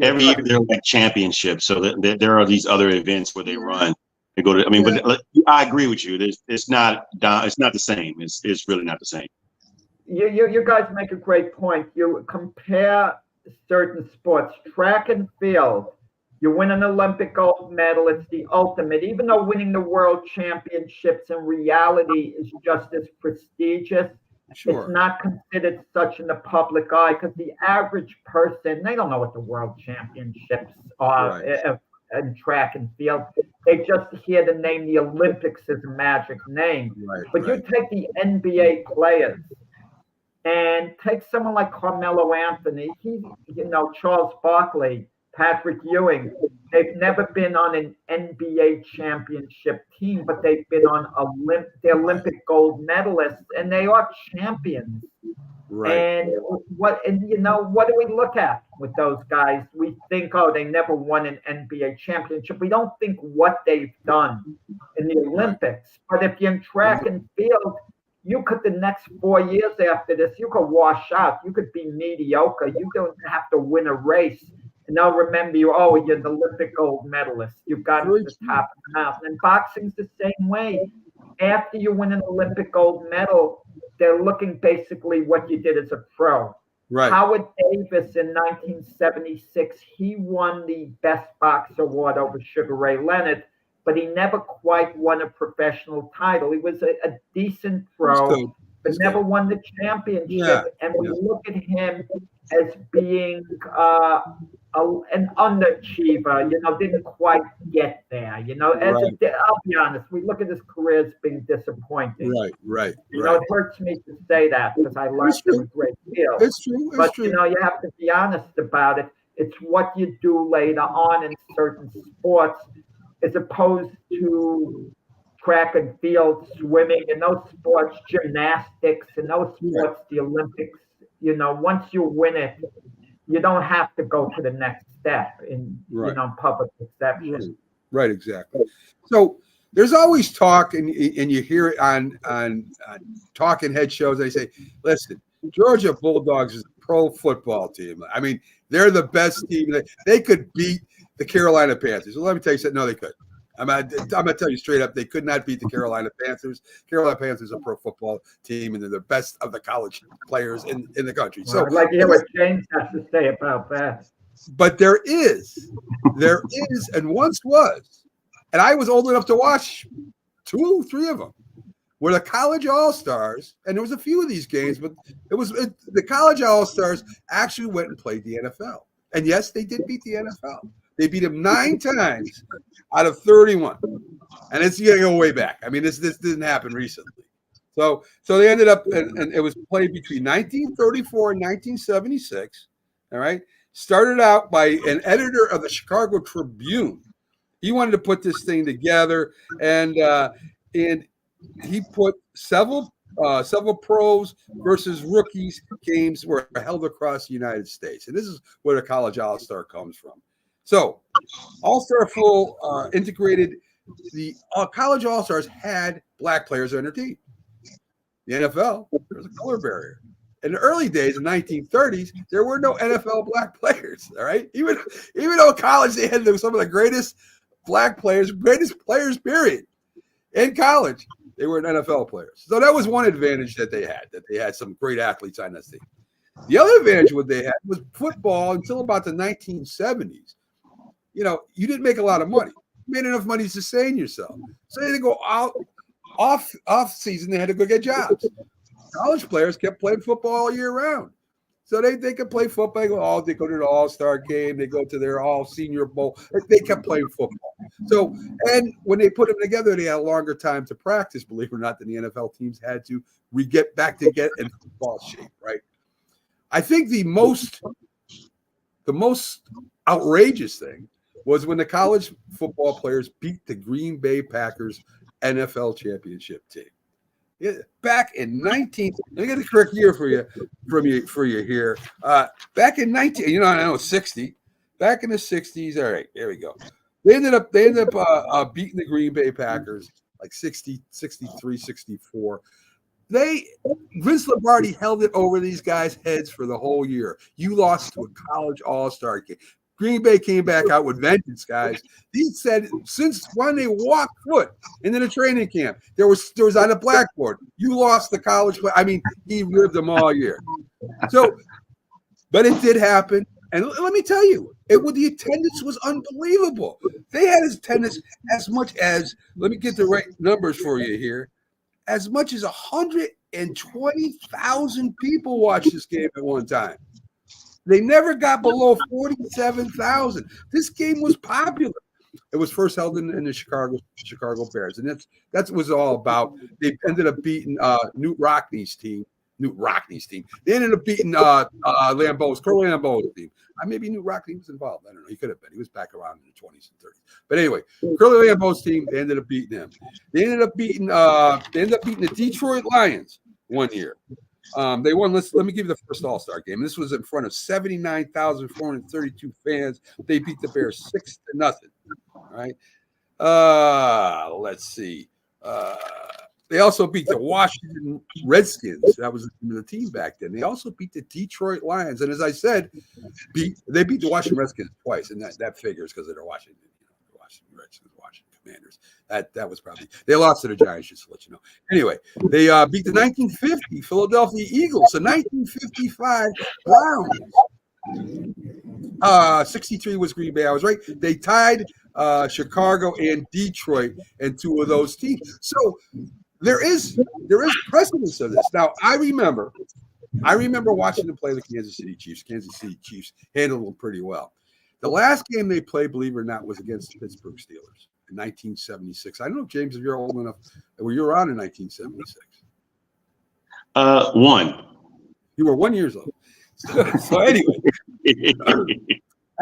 every year there are like championships, so that there are these other events where they run. They go to. I mean, but I agree with you. It's not. It's not the same. It's really not the same. you guys make a great point. You compare certain sports, track and field. You win an Olympic gold medal, it's the ultimate. Even though winning the world championships in reality is just as prestigious, it's Sure. not considered such in the public eye because the average person, they don't know what the world championships are Right. in track and field. They just hear the name the Olympics as a magic name. Right. But you Right. take the NBA players and take someone like Carmelo Anthony, Charles Barkley, Patrick Ewing. They've never been on an NBA championship team, but they've been on the Olympic gold medalists, and they are champions. Right. And what do we look at with those guys? We think, oh, they never won an NBA championship. We don't think what they've done in the Olympics. But if you're in track and field, you could the next 4 years after this, you could wash out. You could be mediocre. You don't have to win a race. And they'll remember you, oh, you're the Olympic gold medalist. You've got to the top of the mountain. And boxing's the same way. After you win an Olympic gold medal, they're looking basically what you did as a pro. Right. Howard Davis in 1976, he won the Best Boxer award over Sugar Ray Leonard, but he never quite won a professional title. He was a decent pro, but never won the championship. Yeah. And we look at him as being an underachiever, didn't quite get there. I'll be honest, we look at his career as being disappointing. Right. It hurts me to say that because I like him a great deal. It's true. But you have to be honest about it. It's what you do later on in certain sports, as opposed to track and field, swimming, and those sports, gymnastics, and those sports, the Olympics. Once you win it, you don't have to go to the next step in public perception. Right, exactly. So there's always talk, and you hear it on talking head shows. They say, "Listen, Georgia Bulldogs is a pro football team. I mean, they're the best team. They could beat the Carolina Panthers." Well, let me tell you something. No, they could. I'm gonna tell you straight up, they could not beat the Carolina Panthers. Carolina Panthers are a pro football team, and they're the best of the college players in the country. So I'd like to hear what James has to say about that. But there is, and once was, and I was old enough to watch 2, 3 of them, where the college all-stars, and there was a few of these games, but the college all-stars actually went and played the NFL. And yes, they did beat the NFL. They beat them 9 times out of 31. And it's going to go way back. I mean, this didn't happen recently. So they ended up, and it was played between 1934 and 1976. All right. Started out by an editor of the Chicago Tribune. He wanted to put this thing together, and he put several pros versus rookies games were held across the United States. And this is where the college all-star comes from. So all-star full integrated, the college all-stars had black players on their team. The NFL, there was a color barrier. In the early days, in the 1930s, there were no NFL black players. All right, even though college they had some of the greatest black players, period. In college, they were NFL players. So that was one advantage that they had some great athletes on that team. The other advantage what they had was football until about the 1970s. You didn't make a lot of money. You made enough money to sustain yourself. So they had to go out off season. They had to go get jobs. College players kept playing football all year round. So they could play football. They go to the all-star game. They go to their all-senior bowl. They kept playing football. So, and when they put them together, they had a longer time to practice, believe it or not, than the NFL teams had to get back to get in football shape, right? I think the most outrageous thing was when the college football players beat the Green Bay Packers NFL championship team. Back in let me get the correct year for you here. Back in 60. Back in the 60s. All right, there we go. They ended up beating the Green Bay Packers like 60, 63, 64. Vince Lombardi held it over these guys' heads for the whole year. You lost to a college all-star game. Green Bay came back out with vengeance, guys. He said since when they walked foot into the training camp, there was on a blackboard. You lost the college play. I mean, he ribbed them all year. So, but it did happen. And let me tell you, the attendance was unbelievable. They had attendance as much as, let me get the right numbers for you here, as much as 120,000 people watched this game at one time. They never got below 47,000. This game was popular. It was first held in the Chicago Bears, and that's what it was all about. They ended up beating Knute Rockne's team. They ended up beating Curly Lambeau's team. Maybe Knute Rockne was involved. I don't know. He could have been. He was back around in the 20s and 30s. But anyway, Curly Lambeau's team. They ended up beating them. They ended up beating the Detroit Lions one year. They won. Let me give you the first All-Star game. This was in front of 79,432 fans. They beat the Bears 6-0. All right. Let's see. They also beat the Washington Redskins. That was the team back then. They also beat the Detroit Lions. And as I said, they beat the Washington Redskins twice. And that figures because they're Washington, the Washington Redskins, Washington Commanders. That was probably – they lost to the Giants, just to let you know. Anyway, they beat the 1950 Philadelphia Eagles, the 1955 Browns. 63 was Green Bay. I was right. They tied Chicago and Detroit and two of those teams. So – There is precedence of this. Now, I remember watching them play the Kansas City Chiefs. Kansas City Chiefs handled them pretty well. The last game they played, believe it or not, was against the Pittsburgh Steelers in 1976. I don't know, James, if you're old enough. Were you around in 1976? One. You were 1 year old. So anyway.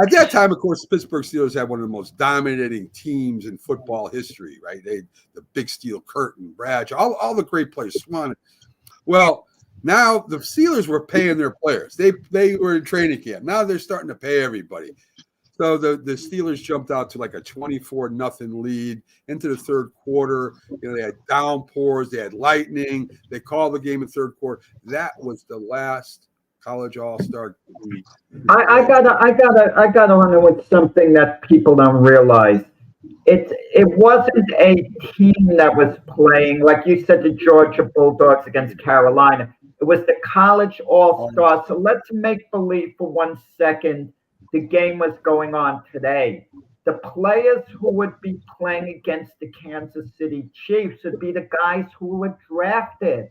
At that time, of course, the Pittsburgh Steelers had one of the most dominating teams in football history, right? They the big steel curtain, Bradshaw, all the great players, Swan. Well, now the Steelers were paying their players. They were in training camp. Now they're starting to pay everybody. So the Steelers jumped out to like a 24-0 lead into the third quarter. They had downpours, they had lightning. They called the game in third quarter. That was the last college all-star week. I gotta run with something that people don't realize. It wasn't a team that was playing, like you said, the Georgia Bulldogs against Carolina. It was the college all-stars. So let's make believe for 1 second the game was going on today. The players who would be playing against the Kansas City Chiefs would be the guys who were drafted.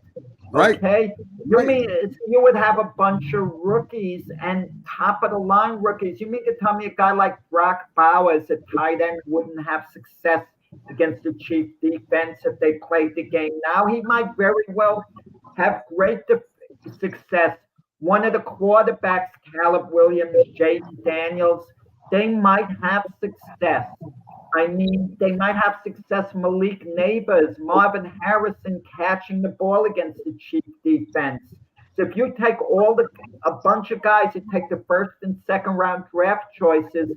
Right. Okay. You mean you would have a bunch of rookies and top of the line rookies? You mean to tell me a guy like Brock Bowers, a tight end, wouldn't have success against the Chief defense if they played the game now? He might very well have great success. One of the quarterbacks, Caleb Williams, Jay Daniels, they might have success. I mean, they might have success. Malik Neighbors, Marvin Harrison catching the ball against the Chief defense. So if you take a bunch of guys, you take the first and second round draft choices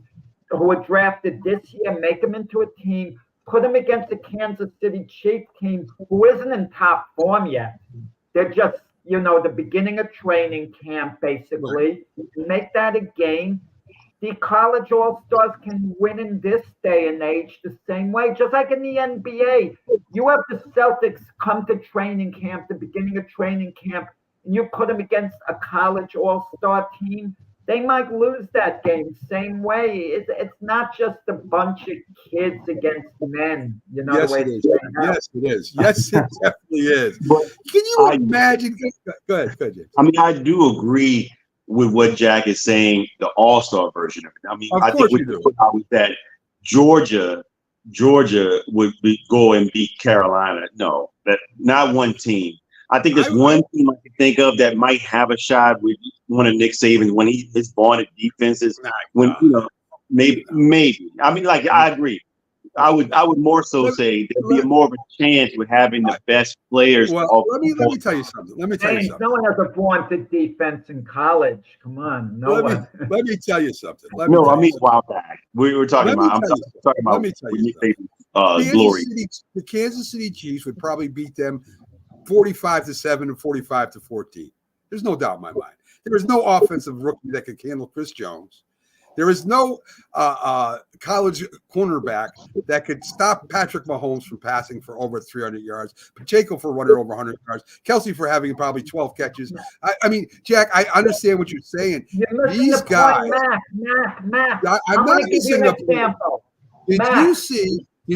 who were drafted this year, make them into a team, put them against the Kansas City Chief team who isn't in top form yet. They're just, the beginning of training camp, basically. Make that a game. The college all-stars can win in this day and age the same way, just like in the NBA. You have the Celtics come to training camp, the beginning of training camp, and you put them against a college all-star team, they might lose that game same way. It's not just a bunch of kids against men. Yes, it is. Yes, it is. Yes, it definitely is. Can you imagine? Go ahead, James. I mean, I do agree with what Jack is saying, the all-star version of it. I mean, I think we put out that Georgia would go and beat Carolina. No, that not one team. I think there's one team I can think of that might have a shot with one of Nick Saban's when his vaunted defenses. Maybe. I mean, like I agree. I would more so say there'd be more of a chance with having the best players. Well, let me tell you something. No one has a vaunted defense in college. Come on, Let me tell you something. I mean, while back we were talking about. I'm talking about Nick Saban's glory. The Kansas City Chiefs would probably beat them 45-7 and 45-14. There's no doubt in my mind. There is no offensive rookie that can handle Chris Jones. There is no college cornerback that could stop Patrick Mahomes from passing for over 300 yards, Pacheco for running over 100 yards, Kelsey for having probably 12 catches. I mean, Jack, I understand what you're saying. These guys, Mac. I'm not missing an example. Did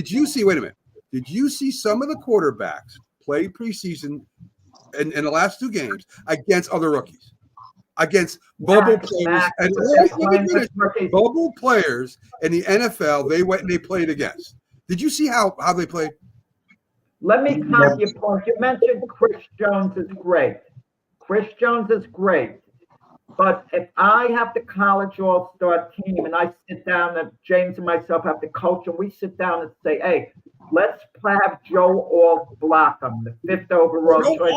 you see, wait a minute, did you see some of the quarterbacks play preseason in the last 2 games against other rookies? Against bubble players and bubble players in the NFL, they went and they played against. Did you see how they played? Let me count your points. You mentioned Chris Jones is great. Chris Jones is great. But if I have the college all-star team and I sit down and James and myself have the coach and we sit down and say, hey, let's have Joe Alt block him, the 5th overall choice.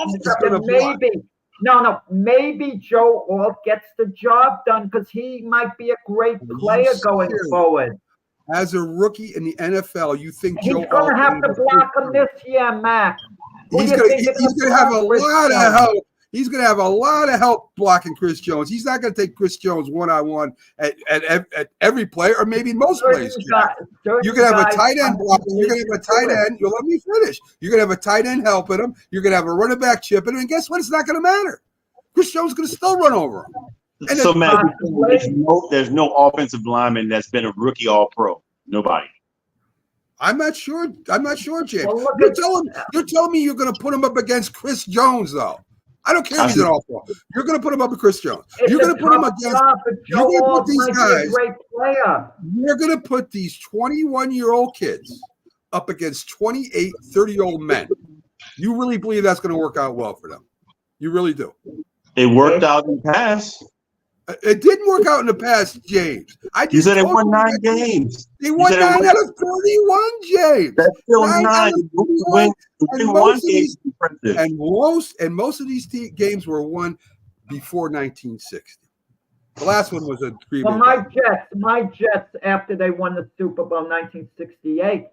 Maybe Joe Alt gets the job done because he might be a great player going forward. As a rookie in the NFL, you think he's going to have to block him this year, Mac? He's going to have a lot of help. He's going to have a lot of help blocking Chris Jones. He's not going to take Chris Jones one-on-one at every play, or maybe most plays. You're going to have a tight end blocking. You're going to have a tight end. You'll let me finish. You're going to have a tight end helping him. You're going to have a running back chipping him. And guess what? It's not going to matter. Chris Jones is going to still run over him. And so, Matt, there's no offensive lineman that's been a rookie All-Pro. Nobody. I'm not sure, James. Well, you're telling me you're going to put him up against Chris Jones, though. I don't care if he's an all-pro. You're going to put him up with Chris Jones. You're going to put him against. You're going to put these guys. You're going to put these 21-year-old kids up against 28, 30-year-old men. You really believe that's going to work out well for them? You really do. It worked out in the past. It didn't work out in the past, James. You said they won 9 games. They won 9 out of 31, James. That's still 9. And most of these games were won before 1960. The last one was a Well, my Jets, after they won the Super Bowl in 1968,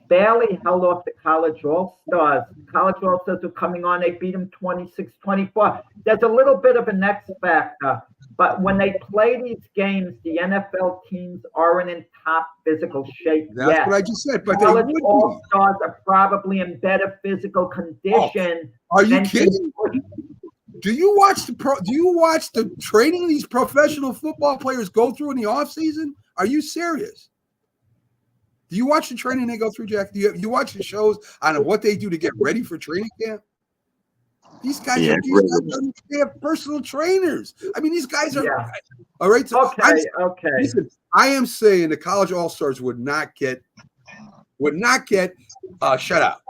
barely held off the college all-stars. College all-stars were coming on. They beat them 26-24. There's a little bit of an X factor. But when they play these games, the NFL teams aren't in top physical shape yet. That's what I just said. But college all-stars are probably in better physical condition. Are you kidding? Do you watch the training these professional football players go through in the offseason? Are you serious? Do you watch the training they go through, Jack? Do you watch the shows on what they do to get ready for training camp? These guys, they have personal trainers. I mean, these guys are all right. So okay. Listen, I am saying the college all-stars would not get shut out.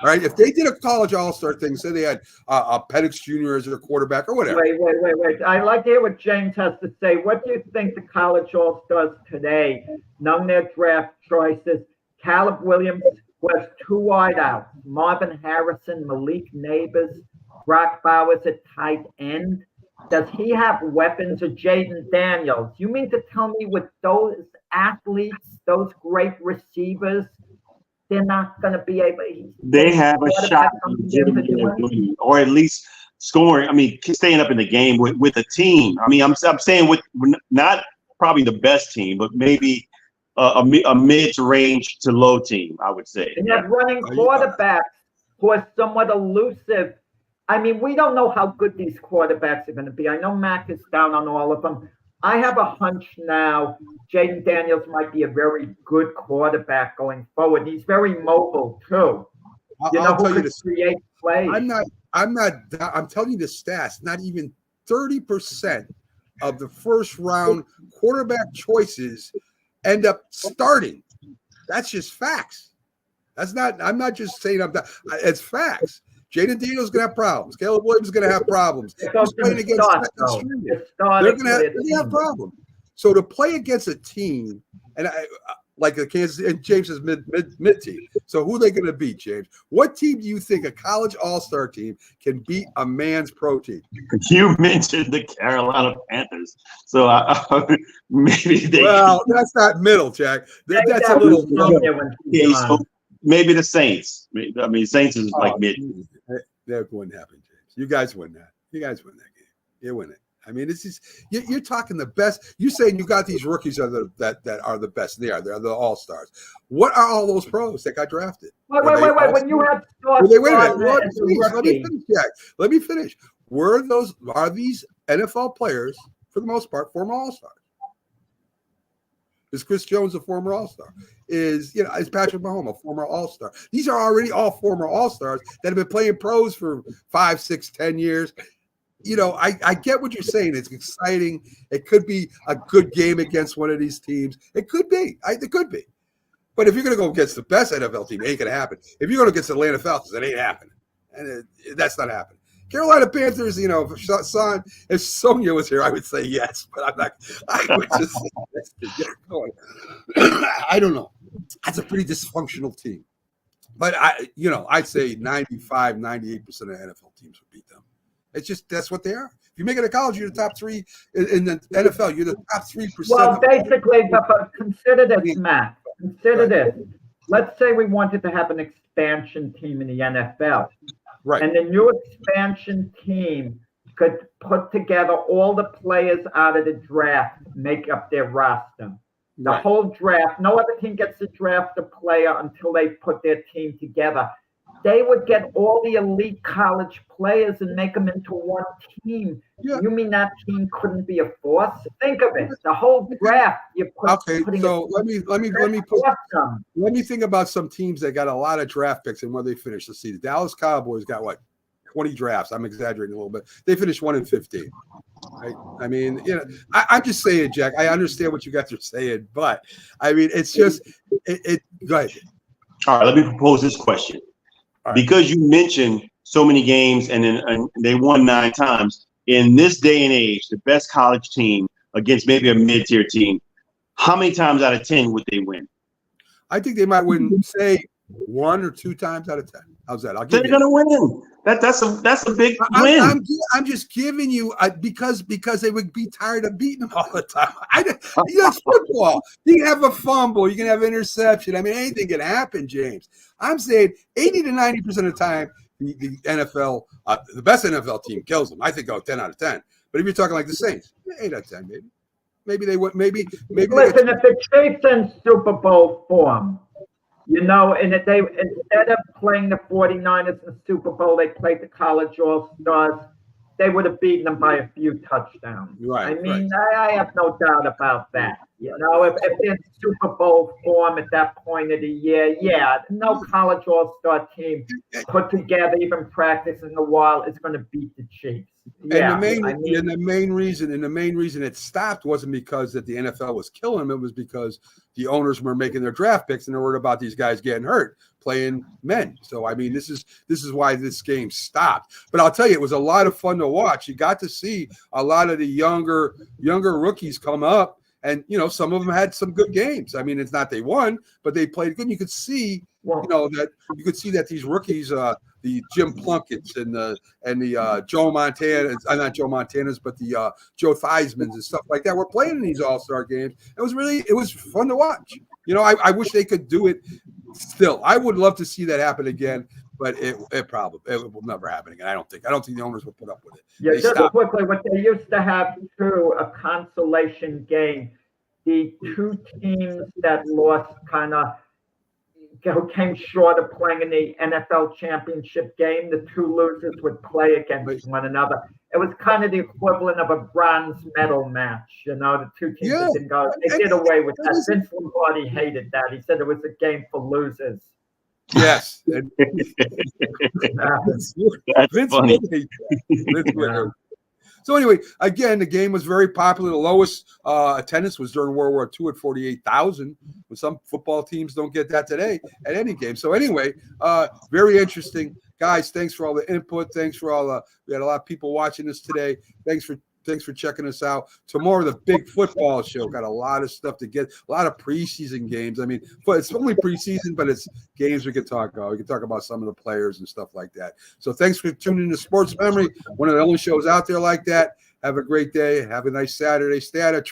All right, if they did a college all-star thing, say they had Penix Jr. as their quarterback or whatever. Wait. I like to hear what James has to say. What do you think the college all-stars today, among their draft choices, Caleb Williams was 2 wideouts, Marvin Harrison, Malik Neighbors, Brock Bowers at tight end. Does he have weapons, or Jaden Daniels? You mean to tell me with those athletes, those great receivers, they're not going to be able to. They have a shot, or at least scoring. I mean, staying up in the game with a team. I mean, I'm saying with not probably the best team, but maybe a mid-range to low team, I would say. And they have running quarterbacks who are somewhat elusive. I mean, we don't know how good these quarterbacks are going to be. I know Mac is down on all of them. I have a hunch now Jaden Daniels might be a very good quarterback going forward. He's very mobile too. I'll tell you this. Create plays. I'm telling you the stats. Not even 30% of the first round quarterback choices end up starting. That's just facts. I'm not just saying it's facts. Jaden Daniels is going to have problems. Caleb Williams is going to have problems. He's playing against they're going to have problems. So to play against a team, and like the Kansas, and James is mid team. So who are they going to beat, James? What team do you think a college all-star team can beat a man's pro team? You mentioned the Carolina Panthers, so maybe they. Well, that's not middle, Jack. That's a little. So maybe the Saints. I mean, Saints is like mid. That wouldn't happen, James. You guys win that. You guys win that game. You win it. I mean, it's just you're talking the best. You're saying you got these rookies that are the best. They're the all-stars. What are all those pros that got drafted? Wait. When you have wait a minute. Let me finish, Jack. Let me finish. Are these NFL players, for the most part, former all-stars? Is Chris Jones a former all-star? Is Patrick Mahomes a former all-star? These are already all former all-stars that have been playing pros for 5, 6, 10 years. I get what you're saying. It's exciting. It could be a good game against one of these teams. It could be. It could be. But if you're going to go against the best NFL team, it ain't going to happen. If you're going against the Atlanta Falcons, it ain't happening. And that's not happening. Carolina Panthers, if Sonia was here, I would say yes. But I'm not. I would just say yes. I don't know. That's a pretty dysfunctional team. But I'd say 95, 98% of NFL teams would beat them. It's just that's what they are. If you make it a college, you're the top 3 in the NFL. You're the top 3%. Well, basically, but consider this, Matt. Consider this. Let's say we wanted to have an expansion team in the NFL. Right. And the new expansion team could put together all the players out of the draft, make up their roster. The whole draft. No other team gets to draft a player until they put their team together. They would get all the elite college players and make them into one team. Yeah. You mean that team couldn't be a force? Think of it. The whole draft. Let me think about some teams that got a lot of draft picks and where they finished. Let's see. The Dallas Cowboys got 20 drafts. I'm exaggerating a little bit. They finished 1 in 15. Right? I mean, I'm just saying, Jack. I understand what you guys are saying, but I mean, it's just go ahead. All right. Let me propose this question. Because you mentioned so many games and they won 9 times, in this day and age, the best college team against maybe a mid-tier team, how many times out of 10 would they win? I think they might win, say, 1 or 2 times out of 10. How's that? They're going to win. That's a big win. I'm just giving you because they would be tired of beating them all the time. That's football. You can have a fumble. You can have interception. I mean, anything can happen, James. I'm saying 80 to 90% of the time, the NFL, the best NFL team kills them. I think 10 out of 10. But if you're talking like the Saints, 8 out of 10, maybe. Maybe they would. Maybe. Listen, if the Chiefs in Super Bowl form, and if they instead of playing the 49ers in the Super Bowl, they played the college all-stars, they would have beaten them by a few touchdowns. Right. I mean, I have no doubt about that. If they're in Super Bowl form at that point of the year, no college all-star team put together, even practicing a while, is going to beat the Chiefs. And the main reason it stopped wasn't because that the NFL was killing them. It was because the owners were making their draft picks and they're worried about these guys getting hurt playing men. So I mean, this is why this game stopped. But I'll tell you, it was a lot of fun to watch. You got to see a lot of the younger rookies come up, and some of them had some good games. I mean, it's not they won, but they played good. And you could see, that these rookies, the Jim Plunkett's and the Joe Montana, not Joe Montana's, but the Joe Theismann's and stuff like that were playing in these all-star games. It was fun to watch. I wish they could do it still. I would love to see that happen again, but it will never happen again. I don't think the owners will put up with it. Yeah, just quickly, what they used to have too, a consolation game. The 2 teams that lost who came short of playing in the NFL championship game, the 2 losers would play against one another. It was kind of the equivalent of a bronze medal match, the 2 teams that didn't go. They did away with that. Vince Lombardi hated that. He said it was a game for losers. Yes. That's funny. So anyway, again, the game was very popular. The lowest attendance was during World War II at 48,000. But some football teams don't get that today at any game. So anyway, very interesting. Guys, thanks for all the input. Thanks for we had a lot of people watching this today. Thanks for checking us out. Tomorrow, the big football show. Got a lot of stuff to get, a lot of preseason games. I mean, it's only preseason, but it's games we can talk about. We can talk about some of the players and stuff like that. So thanks for tuning in to Sports Memory, one of the only shows out there like that. Have a great day. Have a nice Saturday. Stay out of